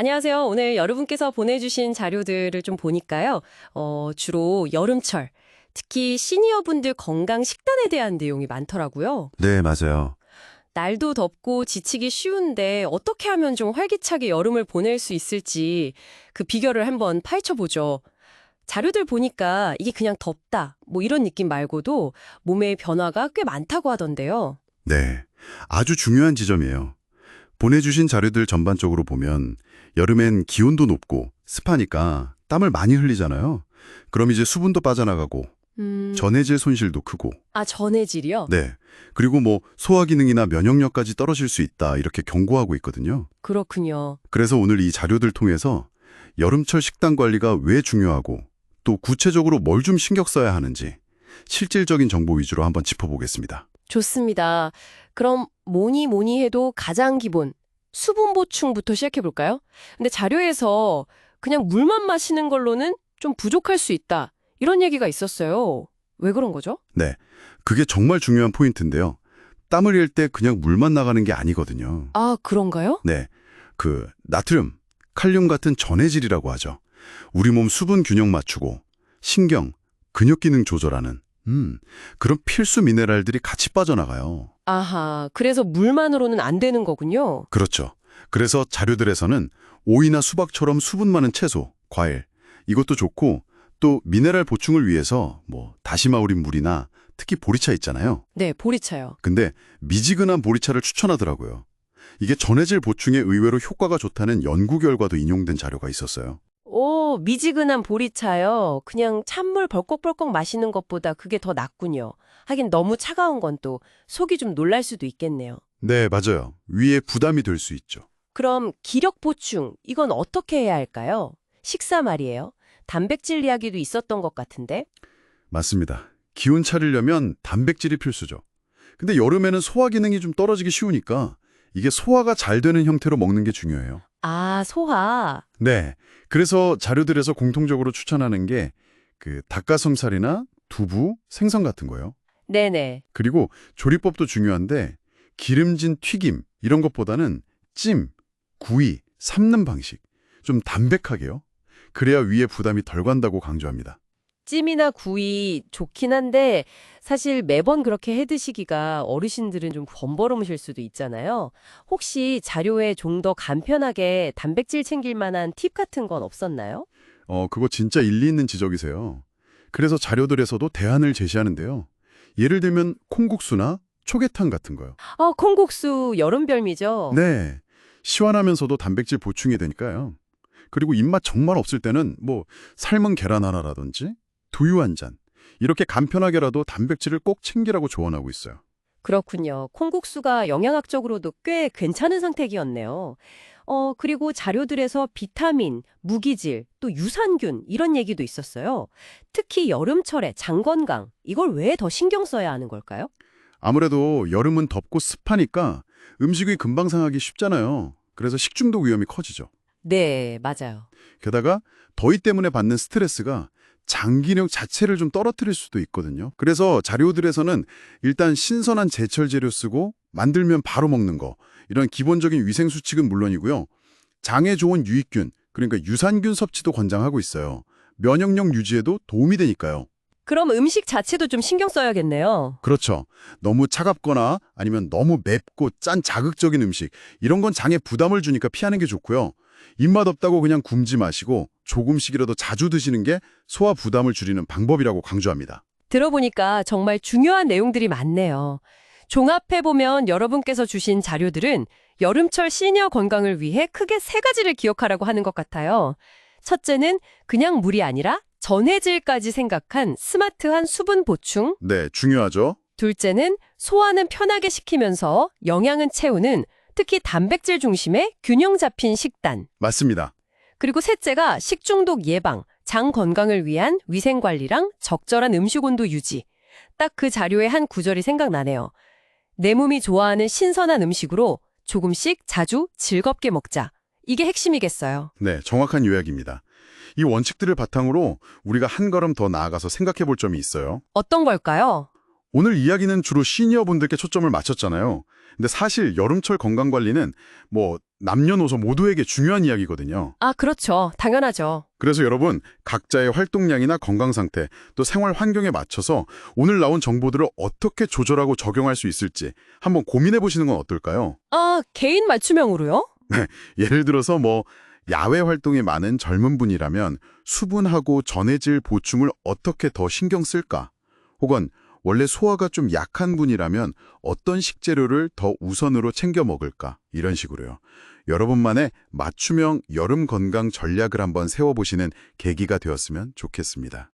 안녕하세요. 오늘 여러분께서 보내주신 자료들을 좀 보니까요. 주로 여름철, 특히 시니어분들 건강 식단에 대한 내용이 많더라고요. 네, 맞아요. 날도 덥고 지치기 쉬운데 어떻게 하면 좀 활기차게 여름을 보낼 수 있을지 그 비결을 한번 파헤쳐보죠. 자료들 보니까 이게 그냥 덥다, 뭐 이런 느낌 말고도 몸의 변화가 꽤 많다고 하던데요. 네, 아주 중요한 지점이에요. 보내주신 자료들 전반적으로 보면 여름엔 기온도 높고 습하니까 땀을 많이 흘리잖아요. 그럼 이제 수분도 빠져나가고 전해질 손실도 크고. 전해질이요? 네, 그리고 뭐 소화 기능이나 면역력까지 떨어질 수 있다 이렇게 경고하고 있거든요. 그렇군요. 그래서 오늘 이 자료들 통해서 여름철 식단 관리가 왜 중요하고 또 구체적으로 뭘 좀 신경 써야 하는지 실질적인 정보 위주로 한번 짚어보겠습니다. 좋습니다. 그럼 뭐니 해도 가장 기본, 수분 보충부터 시작해볼까요? 근데 자료에서 그냥 물만 마시는 걸로는 좀 부족할 수 있다. 이런 얘기가 있었어요. 왜 그런 거죠? 네, 그게 정말 중요한 포인트인데요. 땀을 흘릴 때 그냥 물만 나가는 게 아니거든요. 아, 그런가요? 네, 나트륨, 칼륨 같은 전해질이라고 하죠. 우리 몸 수분 균형 맞추고 신경, 근육 기능 조절하는 그런 필수 미네랄들이 같이 빠져나가요. 아하, 그래서 물만으로는 안 되는 거군요. 그렇죠. 그래서 자료들에서는 오이나 수박처럼 수분 많은 채소, 과일 이것도 좋고 또 미네랄 보충을 위해서 뭐 다시마 우린 물이나 특히 보리차 있잖아요. 네, 보리차요. 근데 미지근한 보리차를 추천하더라고요. 이게 전해질 보충에 의외로 효과가 좋다는 연구 결과도 인용된 자료가 있었어요. 오, 미지근한 보리차요. 그냥 찬물 벌컥벌컥 마시는 것보다 그게 더 낫군요. 하긴 너무 차가운 건 또 속이 좀 놀랄 수도 있겠네요. 네, 맞아요. 위에 부담이 될 수 있죠. 그럼 기력 보충, 이건 어떻게 해야 할까요? 식사 말이에요. 단백질 이야기도 있었던 것 같은데. 맞습니다. 기운 차리려면 단백질이 필수죠. 근데 여름에는 소화 기능이 좀 떨어지기 쉬우니까 이게 소화가 잘 되는 형태로 먹는 게 중요해요. 아, 소화. 네. 그래서 자료들에서 공통적으로 추천하는 게 닭가슴살이나 두부, 생선 같은 거요. 네네. 그리고 조리법도 중요한데 기름진 튀김 이런 것보다는 찜, 구이, 삶는 방식 좀 담백하게요. 그래야 위에 부담이 덜 간다고 강조합니다. 찜이나 구이 좋긴 한데 사실 매번 그렇게 해 드시기가 어르신들은 좀 번거로우실 수도 있잖아요. 혹시 자료에 좀 더 간편하게 단백질 챙길 만한 팁 같은 건 없었나요? 그거 진짜 일리 있는 지적이세요. 그래서 자료들에서도 대안을 제시하는데요. 예를 들면 콩국수나 초계탕 같은 거요. 콩국수 여름 별미죠? 네. 시원하면서도 단백질 보충이 되니까요. 그리고 입맛 정말 없을 때는 뭐 삶은 계란 하나라든지 두유 한 잔. 이렇게 간편하게라도 단백질을 꼭 챙기라고 조언하고 있어요. 그렇군요. 콩국수가 영양학적으로도 꽤 괜찮은 선택이었네요. 그리고 자료들에서 비타민, 무기질, 또 유산균 이런 얘기도 있었어요. 특히 여름철에 장 건강, 이걸 왜 더 신경 써야 하는 걸까요? 아무래도 여름은 덥고 습하니까 음식이 금방 상하기 쉽잖아요. 그래서 식중독 위험이 커지죠. 네, 맞아요. 게다가 더위 때문에 받는 스트레스가 장 기능 자체를 좀 떨어뜨릴 수도 있거든요. 그래서 자료들에서는 일단 신선한 제철 재료 쓰고 만들면 바로 먹는 거 이런 기본적인 위생 수칙은 물론이고요. 장에 좋은 유익균 그러니까 유산균 섭취도 권장하고 있어요. 면역력 유지에도 도움이 되니까요. 그럼 음식 자체도 좀 신경 써야겠네요. 그렇죠. 너무 차갑거나 아니면 너무 맵고 짠 자극적인 음식 이런 건 장에 부담을 주니까 피하는 게 좋고요. 입맛 없다고 그냥 굶지 마시고 조금씩이라도 자주 드시는 게 소화 부담을 줄이는 방법이라고 강조합니다. 들어보니까 정말 중요한 내용들이 많네요. 종합해보면 여러분께서 주신 자료들은 여름철 시니어 건강을 위해 크게 세 가지를 기억하라고 하는 것 같아요. 첫째는 그냥 물이 아니라 전해질까지 생각한 스마트한 수분 보충. 네, 중요하죠. 둘째는 소화는 편하게 시키면서 영양은 채우는 특히 단백질 중심의 균형 잡힌 식단. 맞습니다. 그리고 셋째가 식중독 예방, 장 건강을 위한 위생 관리랑 적절한 음식 온도 유지. 딱 그 자료의 한 구절이 생각나네요. 내 몸이 좋아하는 신선한 음식으로 조금씩 자주 즐겁게 먹자. 이게 핵심이겠어요. 네, 정확한 요약입니다. 이 원칙들을 바탕으로 우리가 한 걸음 더 나아가서 생각해 볼 점이 있어요. 어떤 걸까요? 오늘 이야기는 주로 시니어분들께 초점을 맞췄잖아요. 근데 사실 여름철 건강관리는 뭐 남녀노소 모두에게 중요한 이야기거든요. 아, 그렇죠. 당연하죠. 그래서 여러분, 각자의 활동량이나 건강 상태, 또 생활 환경에 맞춰서 오늘 나온 정보들을 어떻게 조절하고 적용할 수 있을지 한번 고민해 보시는 건 어떨까요? 아, 개인 맞춤형으로요? 예를 들어서 야외 활동이 많은 젊은 분이라면 수분하고 전해질 보충을 어떻게 더 신경 쓸까? 혹은 원래 소화가 좀 약한 분이라면 어떤 식재료를 더 우선으로 챙겨 먹을까? 이런 식으로요. 여러분만의 맞춤형 여름 건강 전략을 한번 세워보시는 계기가 되었으면 좋겠습니다.